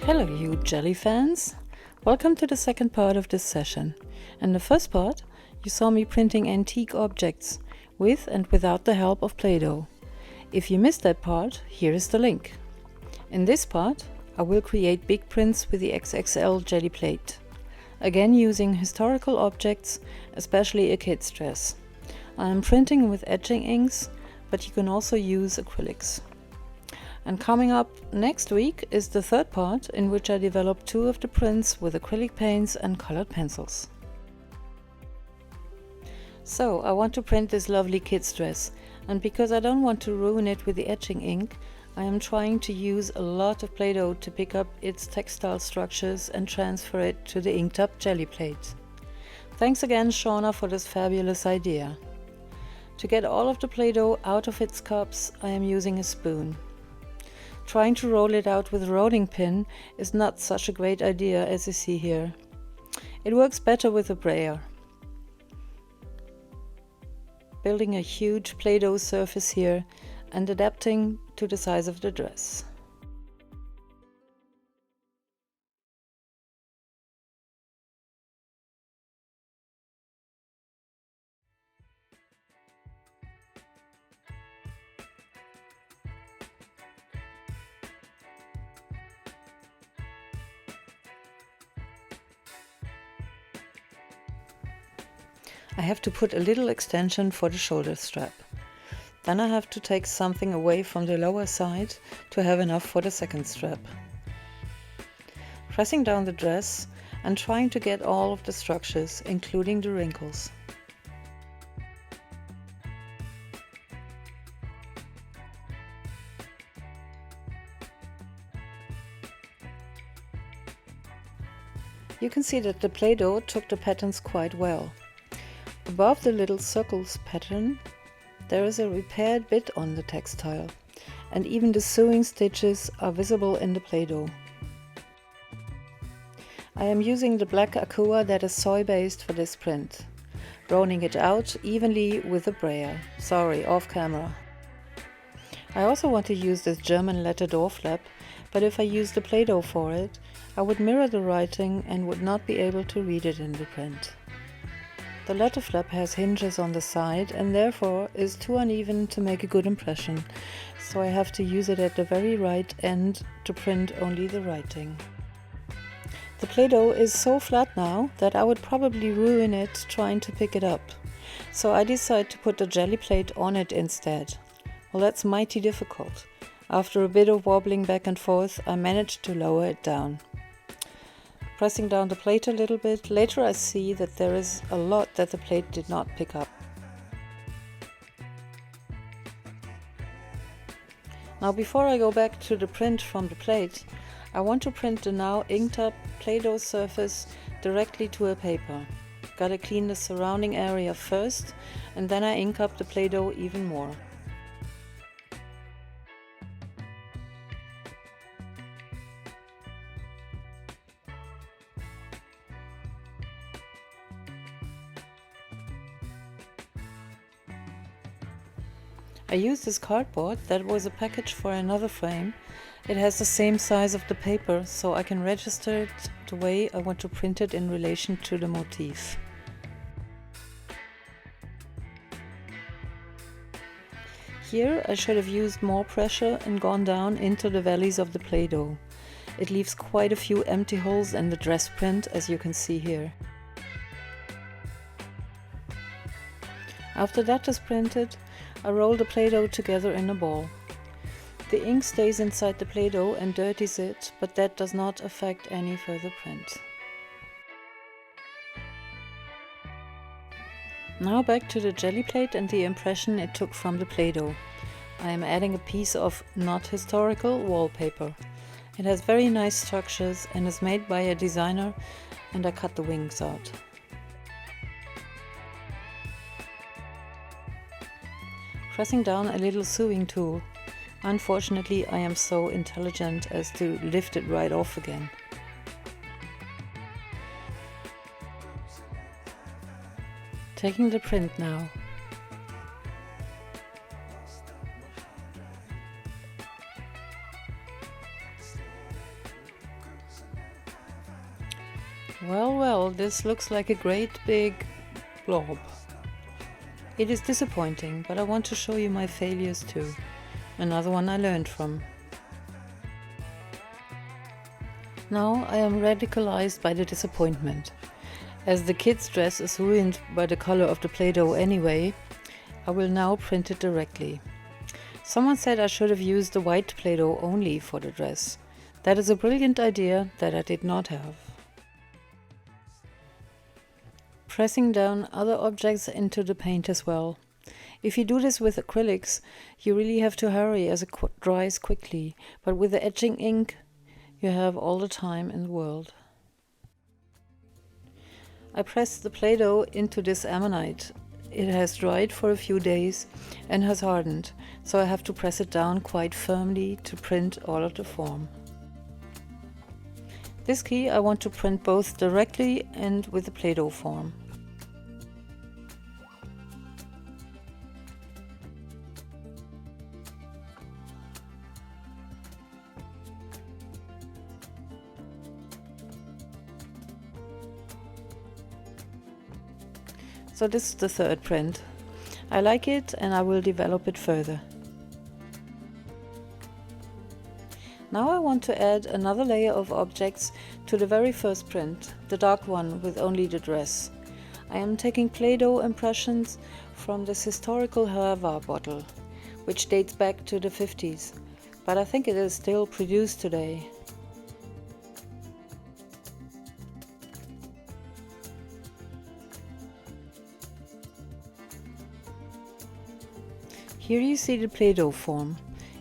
Hello you jelly fans! Welcome to the second part of this session. In the first part you saw me printing antique objects with and without the help of Play-Doh. If you missed that part, here is the link. In this part I will create big prints with the XXL Gelli Plate. Again using historical objects, especially a kid's dress. I am printing with etching inks, but you can also use acrylics. And coming up next week is the third part, in which I develop two of the prints with acrylic paints and colored pencils. So I want to print this lovely kid's dress, and because I don't want to ruin it with the etching ink, I am trying to use a lot of Play-Doh to pick up its textile structures and transfer it to the inked up Gelli plate. Thanks again, Shawnas, for this fabulous idea. To get all of the Play-Doh out of its cups, I am using a spoon. Trying to roll it out with a rolling pin is not such a great idea as you see here. It works better with a brayer. Building a huge Play-Doh surface here and adapting to the size of the dress. I have to put a little extension for the shoulder strap. Then I have to take something away from the lower side to have enough for the second strap. Pressing down the dress and trying to get all of the structures, including the wrinkles. You can see that the Play-Doh took the patterns quite well. Above the little circles pattern, there is a repaired bit on the textile, and even the sewing stitches are visible in the Play-Doh. I am using the black Akua that is soy-based for this print, rolling it out evenly with a brayer. Sorry, off camera. I also want to use this German letter door flap, but if I use the Play-Doh for it, I would mirror the writing and would not be able to read it in the print. The letter flap has hinges on the side and therefore is too uneven to make a good impression, so I have to use it at the very right end to print only the writing. The Play-Doh is so flat now that I would probably ruin it trying to pick it up, so I decide to put the Gelli plate on it instead. Well, that's mighty difficult. After a bit of wobbling back and forth, I managed to lower it down. Pressing down the plate a little bit, later I see that there is a lot that the plate did not pick up. Now before I go back to the print from the plate, I want to print the now inked up Play-Doh surface directly to a paper. Gotta clean the surrounding area first, and then I ink up the Play-Doh even more. I used this cardboard that was a package for another frame. It has the same size of the paper, so I can register it the way I want to print it in relation to the motif. Here I should have used more pressure and gone down into the valleys of the Play-Doh. It leaves quite a few empty holes in the dress print, as you can see here. After that is printed, I roll the Play-Doh together in a ball. The ink stays inside the Play-Doh and dirties it, but that does not affect any further print. Now back to the Gelli plate and the impression it took from the Play-Doh. I am adding a piece of not historical wallpaper. It has very nice structures and is made by a designer, and I cut the wings out. Pressing down a little sewing tool. Unfortunately, I am so intelligent as to lift it right off again. Taking the print now. Well, this looks like a great big blob. It is disappointing, but I want to show you my failures too. Another one I learned from. Now I am radicalized by the disappointment. As the kid's dress is ruined by the color of the Play-Doh anyway, I will now print it directly. Someone said I should have used the white Play-Doh only for the dress. That is a brilliant idea that I did not have. Pressing down other objects into the paint as well. If you do this with acrylics, you really have to hurry as it dries quickly, but with the etching ink, you have all the time in the world. I pressed the Play-Doh into this ammonite. It has dried for a few days and has hardened, so I have to press it down quite firmly to print all of the form. This key I want to print both directly and with the Play-Doh form. So this is the third print. I like it and I will develop it further. Now I want to add another layer of objects to the very first print, the dark one with only the dress. I am taking Play-Doh impressions from this historical Herva bottle, which dates back to the 50s, but I think it is still produced today. Here you see the Play-Doh form.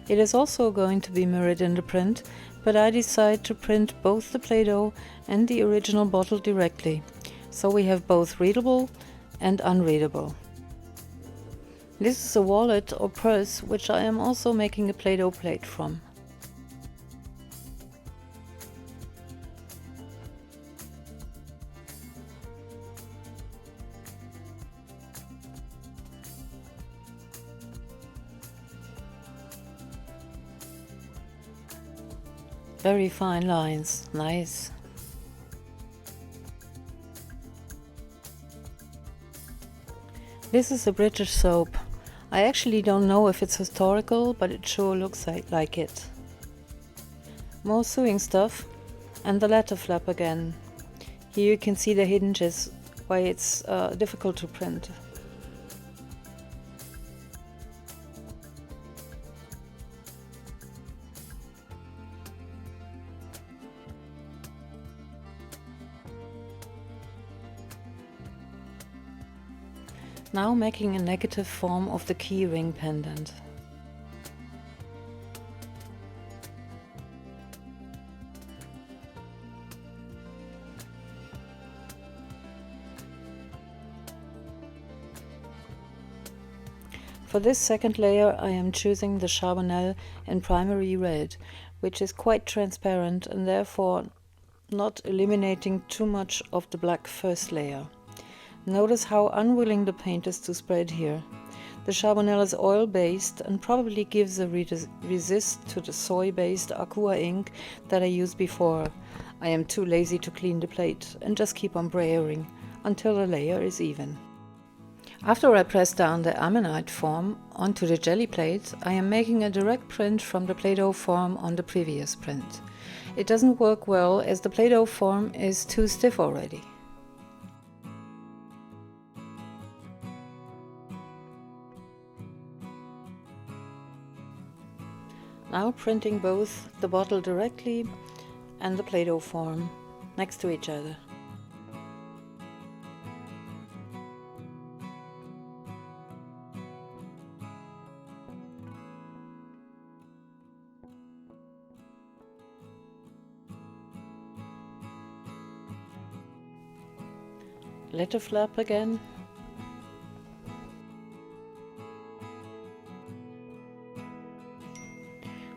It is also going to be mirrored in the print, but I decide to print both the Play-Doh and the original bottle directly, so we have both readable and unreadable. This is a wallet or purse which I am also making a Play-Doh plate from. Very fine lines, nice. This is a British soap. I actually don't know if it's historical, but it sure looks like it. More sewing stuff and the letter flap again. Here you can see the hinges, why it's difficult to print. Now making a negative form of the key ring pendant. For this second layer I am choosing the Charbonnel in primary red, which is quite transparent and therefore not eliminating too much of the black first layer. Notice how unwilling the paint is to spread here. The Charbonnel is oil-based and probably gives a resist to the soy-based Akua ink that I used before. I am too lazy to clean the plate and just keep on brayering until the layer is even. After I press down the ammonite form onto the Gelli plate, I am making a direct print from the Play-Doh form on the previous print. It doesn't work well as the Play-Doh form is too stiff already. Now printing both the bottle directly and the Play-Doh form next to each other. Letter flap again.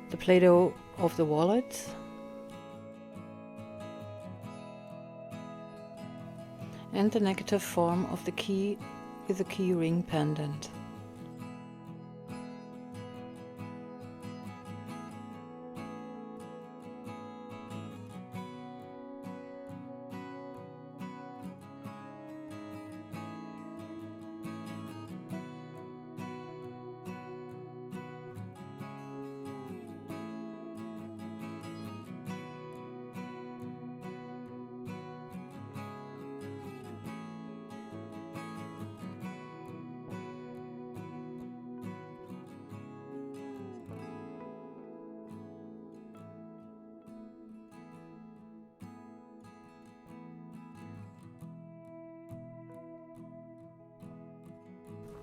The Play-Doh of the wallet. And the negative form of the key with the key ring pendant.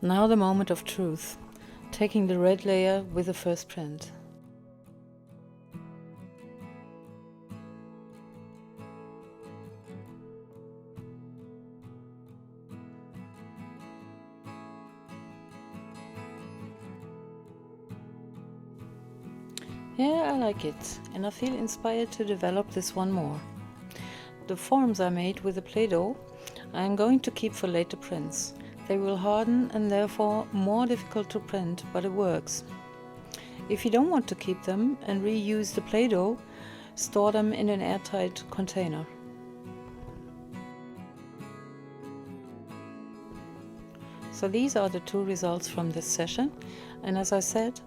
Now the moment of truth, taking the red layer with the first print. Yeah, I like it, and I feel inspired to develop this one more. The forms I made with the Play-Doh I am going to keep for later prints. They will harden and therefore more difficult to print, but it works. If you don't want to keep them and reuse the Play-Doh, store them in an airtight container. So these are the two results from this session, and as I said,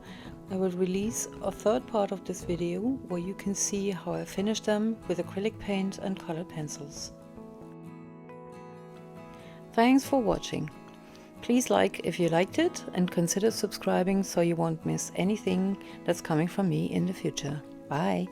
I will release a third part of this video where you can see how I finished them with acrylic paint and colored pencils. Thanks for watching. Please like if you liked it and consider subscribing so you won't miss anything that's coming from me in the future. Bye!